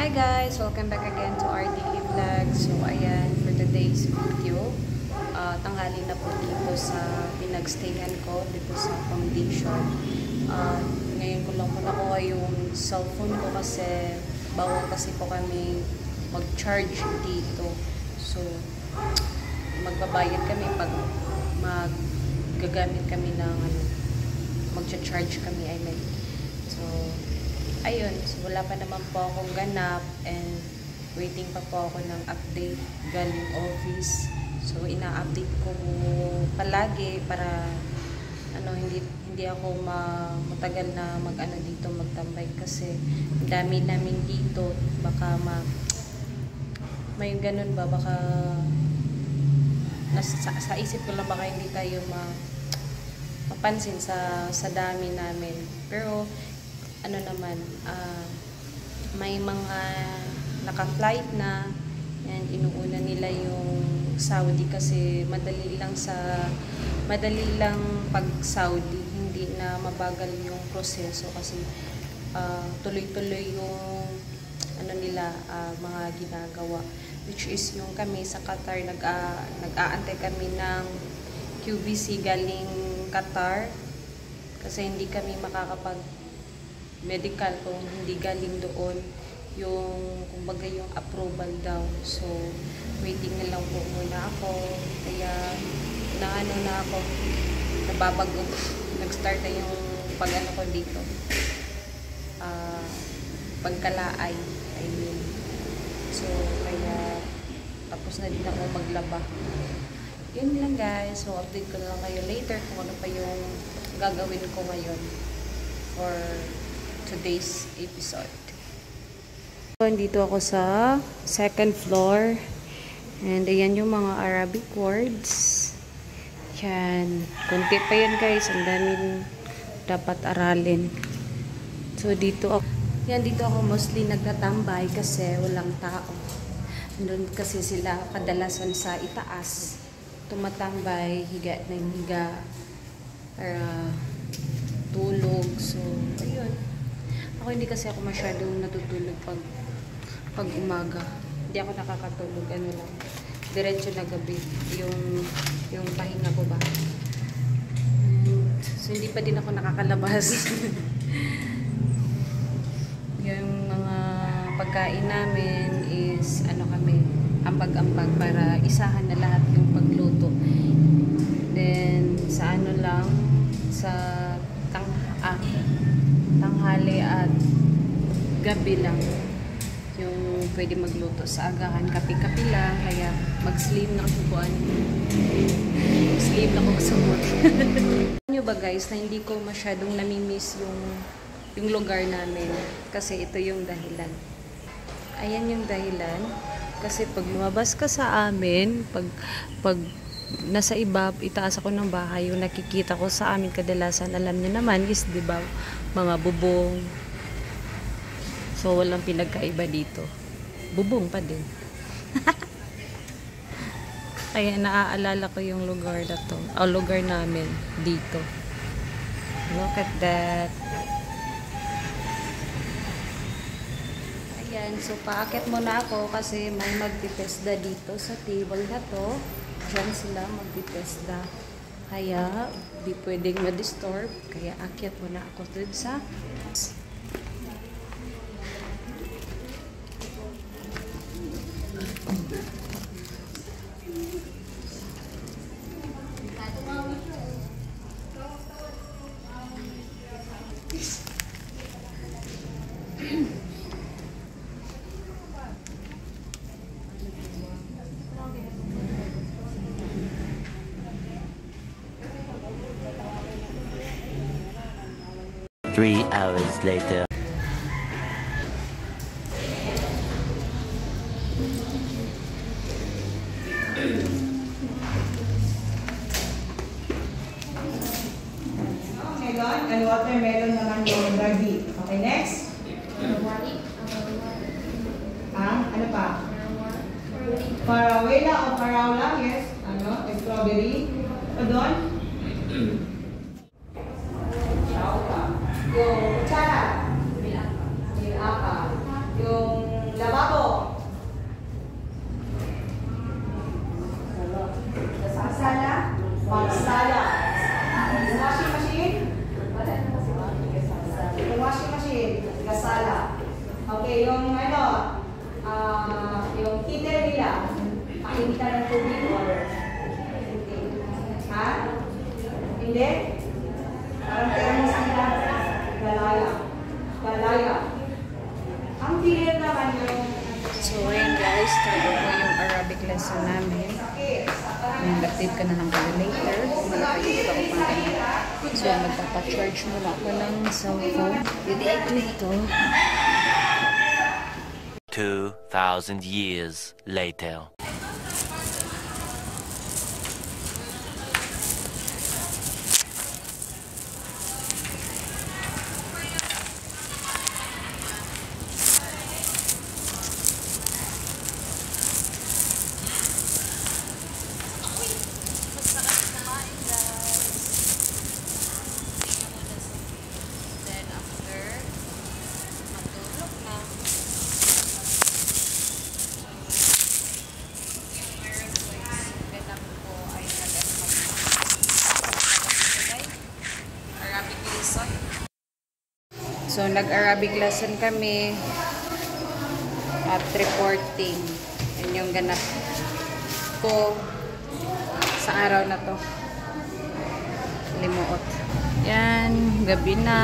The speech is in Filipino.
Hi guys! Welcome back again to our daily vlog. So ayan, for today's video, tanghali na po dito sa pinagstayan ko, dito sa foundation. Ngayon ko lang po nakuha yung cellphone ko kasi bawal kasi po kami mag-charge dito. So, magbabayad kami pag magagamit kami ng mag-charge kami, I mean. So, ayun, so wala pa naman po akong ganap and waiting pa po ako ng update galing office. So ina-update ko palagi para hindi ako matagal na dito magtambay kasi dami namin dito, baka may ganun ba, baka sa isip ko lang baka hindi tayo mapansin sa dami namin. Pero naman, may mga naka-flight na and inuuna nila yung Saudi kasi madali lang pag Saudi, hindi na mabagal yung proseso kasi tuloy-tuloy yung mga ginagawa, which is yung kami sa Qatar nag-aantay kami ng QVC galing Qatar kasi hindi kami makakapag medical kung hindi galing doon yung kumbaga yung approval daw. So waiting na lang po muna ako, kaya na ako nababago, nag-start na yung ko dito, pagkalaay, I mean. So kaya tapos na din ako maglaba. Yun lang guys, so update ko na lang kayo later kung ano pa yung gagawin ko ngayon for today's episode. So, dito ako sa second floor and ayan yung mga Arabic words. Yan, konti pa yan guys, ang daming dapat aralin. So dito ako mostly nagtatambay kasi walang tao. Doon kasi sila kadalasan sa itaas tumatambay, higa na higa para tulog. So ayun, ako hindi kasi ako masyadong natutulog pag umaga. Hindi ako nakakatulog, lang. Diretso na gabi yung pahinga ko ba. So hindi pa din ako nakakalabas. Yung mga pagkain namin is kami, ambag-ambag para isahan na lahat yung pagluto. Then sa lang sa tanghali at gabi lang yung pwede magluto. Sa agahan kape-kape lang, kaya mag-sleep na kasubuan. Sleep na ko sumot. Nyo ba guys na hindi ko masyadong namimiss yung lugar namin kasi ito yung dahilan. Ayan yung dahilan kasi pag lumabas ka sa amin, pag nasa iba, itaas ako ng bahay, yung nakikita ko sa amin kadalasan, alam niyo naman is, di ba, mga bubong. So, walang pinagkaiba dito. Bubong pa din. Kaya naaalala ko yung lugar na to, lugar namin dito. Look at that. Ayan, so paakit muna ako kasi may magtitesda dito sa table na to. Diyan sila magtitesda. Kaya, di pwedeng ma-disturb. Kaya, akyat muna ako dun sa Three hours later. Melon and watermelon naman yung ready. Okay, next? Ano pa? Farawela o farawla? Yes. Strawberry. O doon? Yung kutsara. Yung Okay, yung ano, yung heater nila, pakindi ka ng tubig or ha? Hindi? Parang thermos nila. Galaya. Galaya. Ang heater naman yung So, ayan guys, tayo po yung Arabic lesson namin. Update ka na lang kayo later. Malapit ako pang ganyan. So, magpapacharge muna ako ng cellphone. Hindi ay ito. 2,000 years later. So, nag-Arabic lesson kami at reporting. Yan yung ganap ko sa araw na to. Limuot. Yan, gabi na.